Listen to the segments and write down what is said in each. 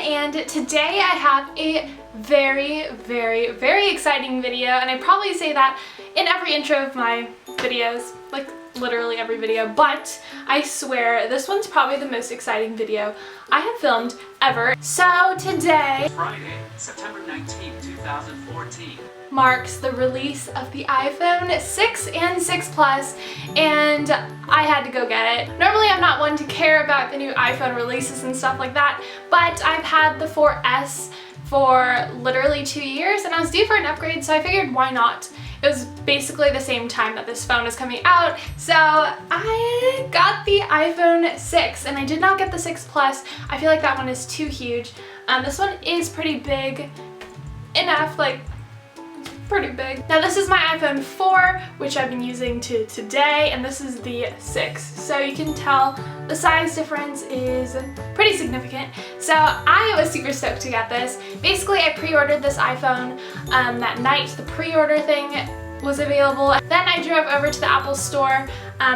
and today I have a very exciting video, and I probably say that in every intro of my videos, like literally every video, but I swear this one's probably the most exciting video I have filmed ever. So today, Friday, September 19th, 2014. marks the release of the iPhone 6 and 6 Plus, and I had to go get it. Normally I'm not one to care about the new iPhone releases and stuff like that, but I've had the 4S for literally 2 years and I was due for an upgrade, so I figured why not? It was basically the same time that this phone is coming out, so I got the iPhone 6 and I did not get the 6 Plus. I feel like that one is too huge. This one is pretty big enough, like pretty big. Now this is my iPhone 4, which I've been using to today, and this is the 6. So you can tell the size difference is pretty significant. So I was super stoked to get this. Basically, I pre-ordered this iPhone that night. The pre-order thing was available. Then I drove over to the Apple store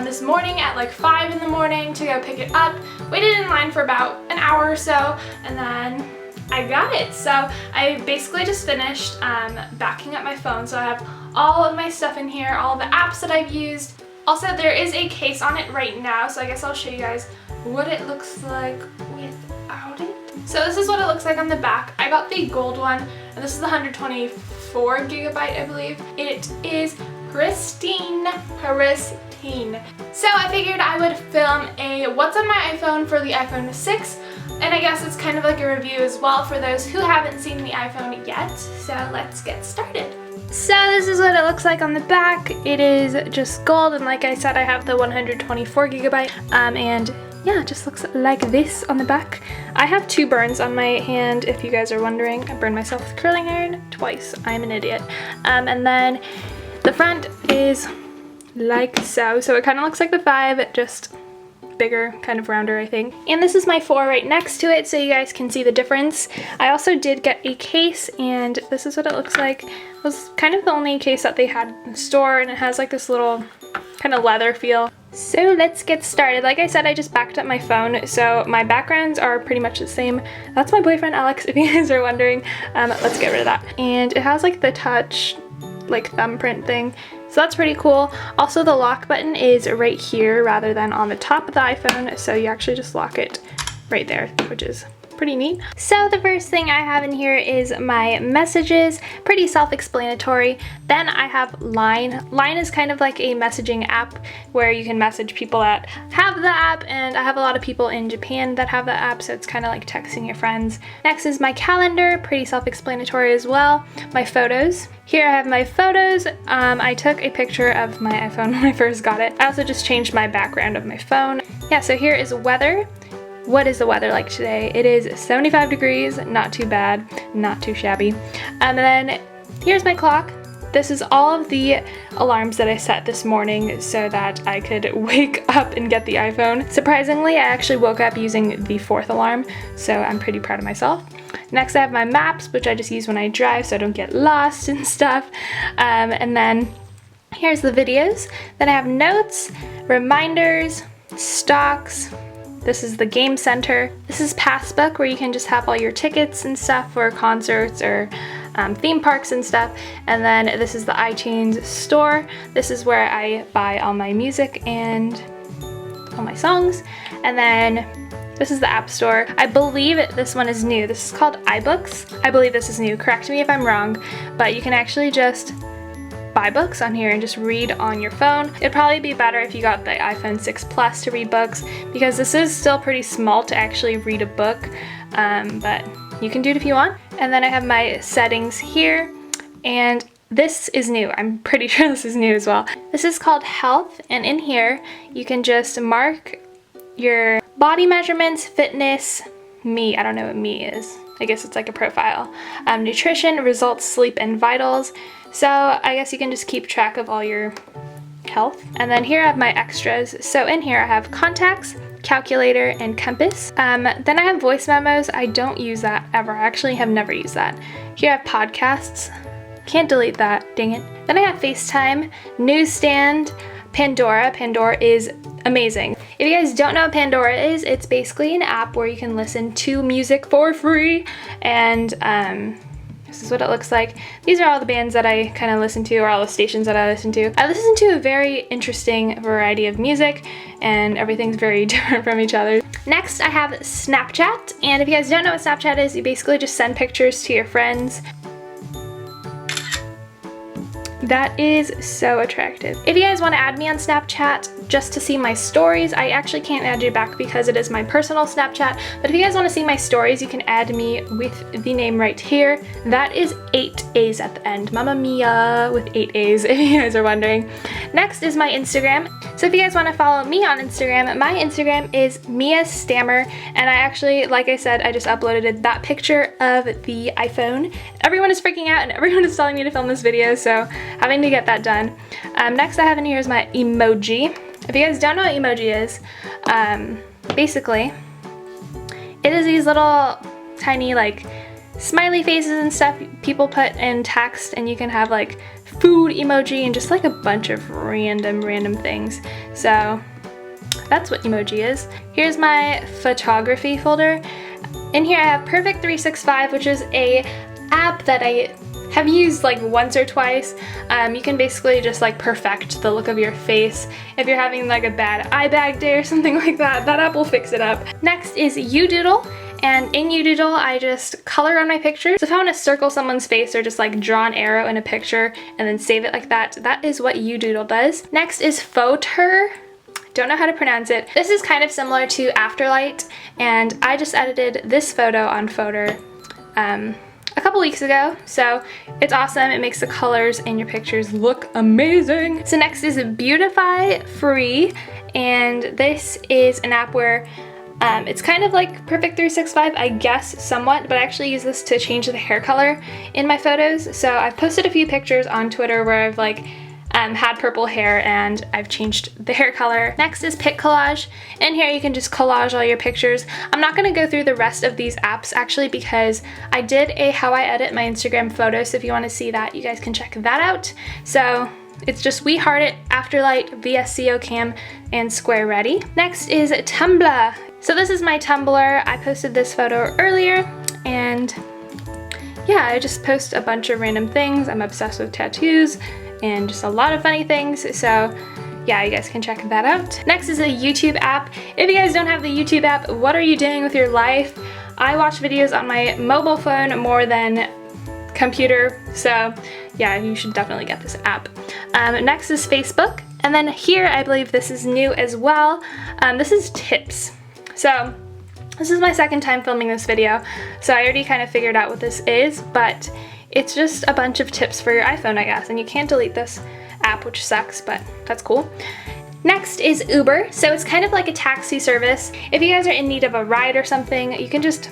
this morning at like 5 in the morning to go pick it up. Waited in line for about an hour or so, and then I got it. So I basically just finished backing up my phone, so I have all of my stuff in here, all the apps that I've used. Also, there is a case on it right now, so I guess I'll show you guys what it looks like without it. So this is what it looks like on the back. I got the gold one, and this is the 124 gigabyte, I believe. It is pristine. So I figured I would film a what's on my iPhone for the iPhone 6, and I guess it's kind of like a review as well for those who haven't seen the iPhone yet. So let's get started. So this is what it looks like on the back. It is just gold, and like I said, I have the 124 gigabyte, and yeah, it just looks like this on the back. I have 2 burns on my hand, if you guys are wondering. I burned myself with curling iron twice. I'm an idiot. And then the front is like so. So it kind of looks like the 5, just bigger, kind of rounder, I think. And this is my 4 right next to it, so you guys can see the difference. I also did get a case, and this is what it looks like. It was kind of the only case that they had in the store, and it has like this little kind of leather feel. So let's get started. Like I said, I just backed up my phone, so my backgrounds are pretty much the same. That's my boyfriend Alex, if you guys are wondering. Let's get rid of that. And it has like the touch, like thumbprint thing. So that's pretty cool. Also, the lock button is right here rather than on the top of the iPhone, so you actually just lock it right there, which is pretty neat. So the first thing I have in here is my messages, pretty self-explanatory. Then I have Line. Line is kind of like a messaging app where you can message people that have the app, and I have a lot of people in Japan that have the app, so it's kind of like texting your friends. Next is my calendar, pretty self-explanatory as well. My photos. Here I have my photos. I took a picture of my iPhone when I first got it. I also just changed my background of my phone. Yeah, so here is weather. What is the weather like today? It is 75 degrees, not too bad, not too shabby. And then here's my clock. This is all of the alarms that I set this morning so that I could wake up and get the iPhone. Surprisingly, I actually woke up using the 4th alarm, so I'm pretty proud of myself. Next, I have my maps, which I just use when I drive so I don't get lost and stuff. And then here's the videos. Then I have notes, reminders, stocks. This is the game center. This is Passbook, where you can just have all your tickets and stuff for concerts or theme parks and stuff. And then this is the iTunes store. This is where I buy all my music and all my songs. And then this is the App Store. I believe this one is new. This is called iBooks. I believe this is new. Correct me if I'm wrong, but you can actually just buy books on here and just read on your phone. It'd probably be better if you got the iPhone 6 Plus to read books, because this is still pretty small to actually read a book, but you can do it if you want. And then I have my settings here, and this is new. I'm pretty sure this is new as well. This is called Health, and in here you can just mark your body measurements, fitness, me, I don't know what me is. I guess it's like a profile. Nutrition, results, sleep, and vitals. So I guess you can just keep track of all your health. And then here I have my extras. So in here I have contacts, calculator, and compass. Then I have voice memos. I don't use that ever. I actually have never used that. Here I have podcasts. Can't delete that, dang it. Then I have FaceTime, newsstand, Pandora. Pandora is amazing. If you guys don't know what Pandora is, it's basically an app where you can listen to music for free, and this is what it looks like. These are all the bands that I kind of listen to, or all the stations that I listen to. I listen to a very interesting variety of music, and everything's very different from each other. Next, I have Snapchat, and if you guys don't know what Snapchat is, you basically just send pictures to your friends. That is so attractive. If you guys want to add me on Snapchat just to see my stories, I actually can't add you back because it is my personal Snapchat, but if you guys want to see my stories, you can add me with the name right here. That is 8 A's at the end. Mamma mia, with 8 A's, if you guys are wondering. Next is my Instagram. So if you guys want to follow me on Instagram, my Instagram is Mia Stammer, and I actually, like I said, I just uploaded that picture of the iPhone. Everyone is freaking out and everyone is telling me to film this video, so having to get that done. Next I have in here is my emoji. If you guys don't know what emoji is, basically, it is these little tiny like smiley faces and stuff people put in text, and you can have like food emoji and just like a bunch of random things. So that's what emoji is. Here's my photography folder. In here I have Perfect 365, which is a app that I have used like once or twice. You can basically just like perfect the look of your face. If you're having like a bad eye bag day or something like that, that app will fix it up. Next is UDoodle. And in UDoodle, I just color on my pictures. So if I want to circle someone's face or just like draw an arrow in a picture and then save it like that, that is what UDoodle does. Next is Photer. Don't know how to pronounce it. This is kind of similar to Afterlight, and I just edited this photo on Photer a couple weeks ago, so it's awesome. It makes the colors in your pictures look amazing. So next is Beautify Free, and this is an app where it's kind of like Perfect 365, I guess, somewhat, but I actually use this to change the hair color in my photos. So I've posted a few pictures on Twitter where I've like had purple hair and I've changed the hair color. Next is Pic Collage. In here you can just collage all your pictures. I'm not going to go through the rest of these apps actually because I did a how I edit my Instagram photo, so if you want to see that, you guys can check that out. So it's just We Heart It, Afterlight, VSCO Cam, and Square Ready. Next is Tumblr. So this is my Tumblr. I posted this photo earlier, and yeah, I just post a bunch of random things. I'm obsessed with tattoos and just a lot of funny things, so yeah, you guys can check that out. Next is a YouTube app. If you guys don't have the YouTube app, what are you doing with your life? I watch videos on my mobile phone more than computer, so yeah, you should definitely get this app. Next is Facebook, and then here I believe this is new as well. This is Tips. So this is my second time filming this video, so I already kind of figured out what this is, but it's just a bunch of tips for your iPhone, I guess, and you can't delete this app, which sucks, but that's cool. Next is Uber. So it's kind of like a taxi service. If you guys are in need of a ride or something, you can just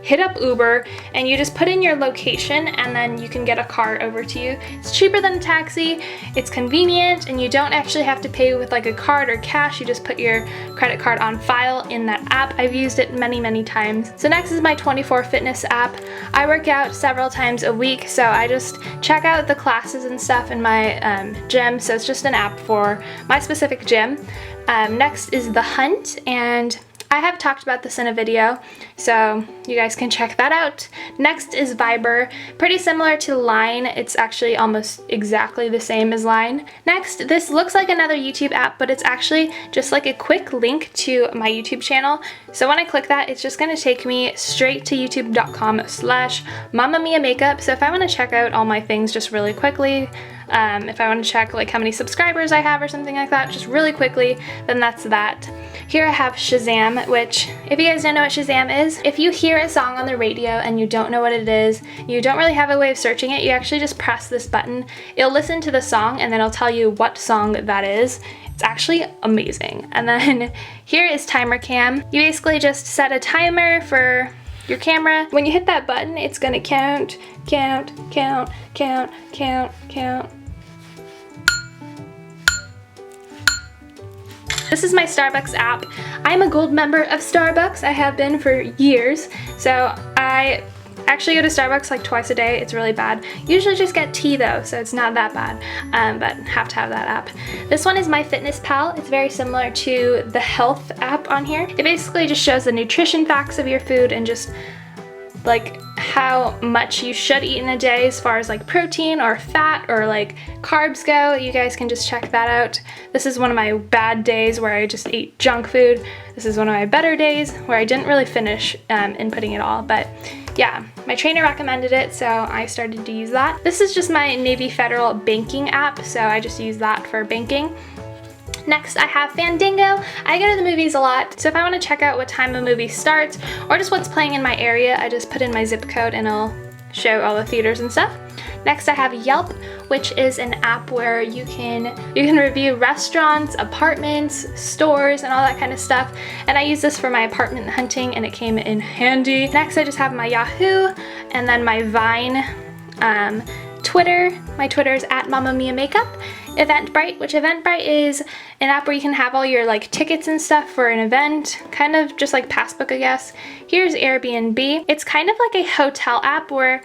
hit up Uber and you just put in your location and then you can get a car over to you. It's cheaper than a taxi, it's convenient, and you don't actually have to pay with like a card or cash. You just put your credit card on file in that app. I've used it many times. So next is my 24 Fitness app. I work out several times a week, so I just check out the classes and stuff in my gym. So it's just an app for my specific gym. Next is The Hunt, and I have talked about this in a video, so you guys can check that out. Next is Viber. Pretty similar to Line. It's actually almost exactly the same as Line. Next, this looks like another YouTube app, but it's actually just like a quick link to my YouTube channel. So when I click that, it's just gonna take me straight to youtube.com/MammaMiaMakeup. So if I wanna check out all my things just really quickly, if I want to check like how many subscribers I have or something like that, just really quickly, then that's that. Here I have Shazam, which if you guys don't know what Shazam is, if you hear a song on the radio and you don't know what it is, you don't really have a way of searching it, you actually just press this button. It'll listen to the song and then it'll tell you what song that is. It's actually amazing. And then here is Timer Cam. You basically just set a timer for your camera. When you hit that button, it's gonna count. This is my Starbucks app. I'm a gold member of Starbucks. I have been for years. So I I actually go to Starbucks like twice a day. It's really bad. Usually just get tea though, so it's not that bad, but have to have that app. This one is MyFitnessPal. It's very similar to the health app on here. It basically just shows the nutrition facts of your food and just like how much you should eat in a day as far as like protein or fat or like carbs go. You guys can just check that out. This is one of my bad days where I just ate junk food. This is one of my better days where I didn't really finish inputting it all, but yeah, my trainer recommended it, so I started to use that. This is just my Navy Federal banking app, so I just use that for banking. Next, I have Fandango. I go to the movies a lot, so if I want to check out what time a movie starts or just what's playing in my area, I just put in my zip code and it'll show all the theaters and stuff. Next, I have Yelp, which is an app where you can review restaurants, apartments, stores, and all that kind of stuff. And I use this for my apartment hunting, and it came in handy. Next, I just have my Yahoo, and then my Vine, Twitter. My Twitter is @MammaMiaMakeup. Eventbrite, which Eventbrite is an app where you can have all your like tickets and stuff for an event, kind of just like Passbook, I guess. Here's Airbnb. It's kind of like a hotel app where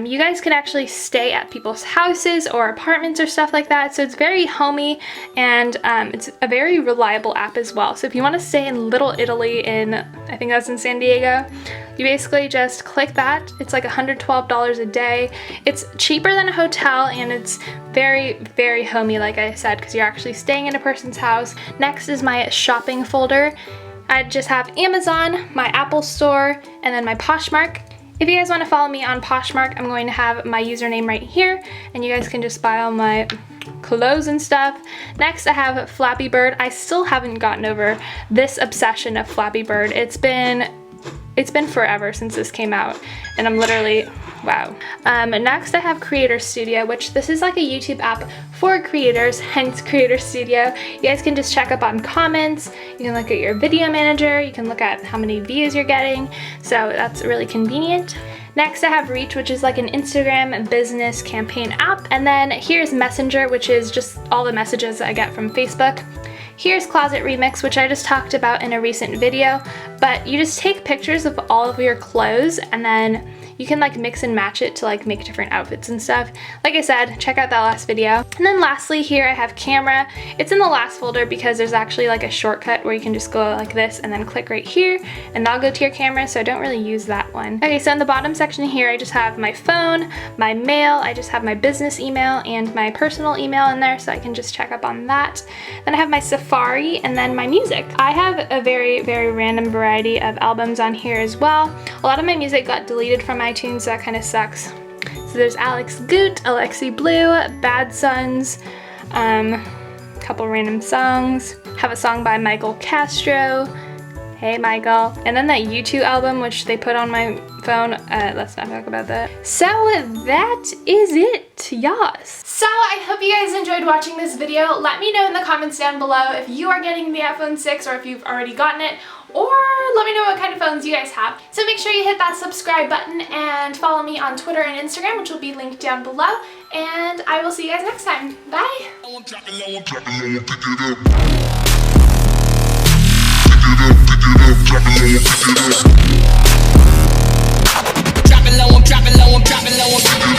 you guys could actually stay at people's houses or apartments or stuff like that. So it's very homey, and it's a very reliable app as well. So if you want to stay in Little Italy in, I think that's in San Diego, you basically just click that. It's like $112 a day. It's cheaper than a hotel, and it's very, very homey, like I said, because you're actually staying in a person's house. Next is my shopping folder. I just have Amazon, my Apple Store, and then my Poshmark. If you guys want to follow me on Poshmark, I'm going to have my username right here, and you guys can just buy all my clothes and stuff. Next, I have Flappy Bird. I still haven't gotten over this obsession of Flappy Bird. It's been forever since this came out, and I'm literally, wow. Next I have Creator Studio, which this is like a YouTube app for creators, hence Creator Studio. You guys can just check up on comments, you can look at your video manager, you can look at how many views you're getting, so that's really convenient. Next I have Reach, which is like an Instagram business campaign app, and then here's Messenger, which is just all the messages I get from Facebook. Here's Closet Remix, which I just talked about in a recent video, but you just take pictures of all of your clothes and then you can like mix and match it to like make different outfits and stuff. Like I said, check out that last video. And then lastly here I have Camera. It's in the last folder because there's actually like a shortcut where you can just go like this and then click right here and that'll go to your camera, so I don't really use that one. Okay, so in the bottom section here I just have my phone, my mail, I just have my business email and my personal email in there, so I can just check up on that. Then I have my Safari and then my music. I have a very, very random variety of albums on here as well. A lot of my music got deleted from iTunes, so that kind of sucks. So there's Alex Goot, Alexi Blue, Bad Sons, couple random songs. Have a song by Michael Castro. Hey Michael. And then that U2 album, which they put on my phone. Let's not talk about that. So that is it, yes. So I hope you guys enjoyed watching this video. Let me know in the comments down below if you are getting the iPhone 6 or if you've already gotten it, or let me know what kind of phones you guys have. So make sure you hit that subscribe button and follow me on Twitter and Instagram, which will be linked down below. And I will see you guys next time. Bye! Drop it low, I'm dropping low, I'm dropping low, I'm dropping low, I'm